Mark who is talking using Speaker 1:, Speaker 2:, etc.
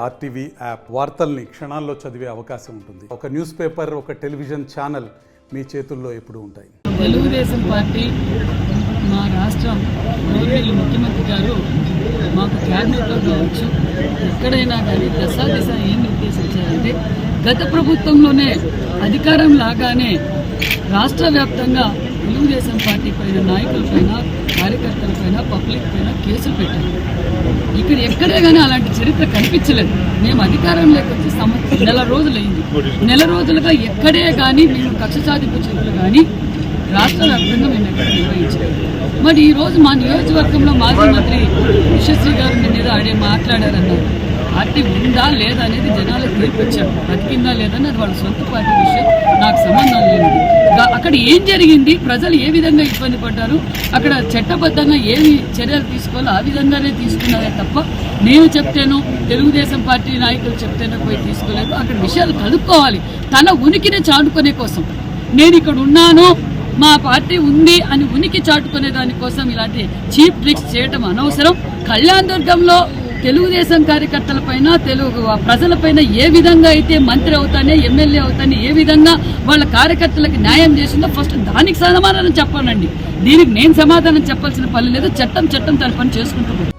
Speaker 1: RTV app వార్తల్ని క్షణాల్లో చదివే అవకాశం ఉంటుంది. ఒక న్యూస్ పేపర్, ఒక టెలివిజన్ ఛానల్ మీ చేతుల్లో ఎప్పుడూ ఉంటాయి.
Speaker 2: తెలుగుదేశం పార్టీ మా రాష్ట్రం గౌరవనీయులు ముఖ్యమంత్రి గారు మాకు క్యాబినెట్లో కావచ్చు ఎక్కడైనా కానీ దశ ఏం నిర్దేశించారంటే గత ప్రభుత్వంలోనే అధికారం లాగానే రాష్ట్ర వ్యాప్తంగా తెలుగుదేశం పార్టీ పైన నాయకులపైన కార్యకర్తలపైన పబ్లిక్ పైన కేసులు పెట్టారు. ఇక్కడ ఎక్కడే కానీ అలాంటి చరిత్ర కనిపించలేదు. మేము అధికారంలోకి వచ్చి నెల రోజులైంది. నెల రోజులుగా ఎక్కడే కానీ మేము కక్ష సాధింపు చర్యలు కానీ రాష్ట్ర వ్యాప్తంగా మేము ఎక్కడ నిర్వహించలేదు. మరి ఈరోజు మా నియోజకవర్గంలో మాజీ మంత్రి విశ్వశ్రీ గారు మీద మాట్లాడారన్నారు. పార్టీ ఉందా లేదా అనేది జనాలకు తీర్పిచ్చారు. బతికిందా లేదని అది వాళ్ళ సొంత పార్టీ విషయం, నాకు సంబంధం లేదు. అక్కడ ఏం జరిగింది, ప్రజలు ఏ విధంగా ఇబ్బంది పడ్డారు, అక్కడ చట్టబద్ధంగా ఏమి చర్యలు తీసుకోవాలో ఆ విధంగానే తీసుకున్నారే తప్ప నేను చెప్తేనో తెలుగుదేశం పార్టీ నాయకులు చెప్తేనో పోయి తీసుకోలేదు. అక్కడ విషయాలు కలుపుకోవాలి. తన ఉనికిని చాటుకునే కోసం నేను ఇక్కడ ఉన్నాను, మా పార్టీ ఉంది అని ఉనికి చాటుకునే దానికోసం ఇలాంటి చీప్ ట్రిక్స్ చేయటం అనవసరం. కళ్యాణ్ దుర్గంలో తెలుగుదేశం కార్యకర్తలపైన తెలుగు ప్రజలపైన ఏ విధంగా అయితే మంత్రి అవుతానే ఎమ్మెల్యే అవుతానే ఏ విధంగా వాళ్ళ కార్యకర్తలకు న్యాయం చేసిందో ఫస్ట్ దానికి సమాధానం చెప్పానండి. దీనికి నేను సమాధానం చెప్పాల్సిన పని లేదు. చట్టం తన పని చేసుకుంటూ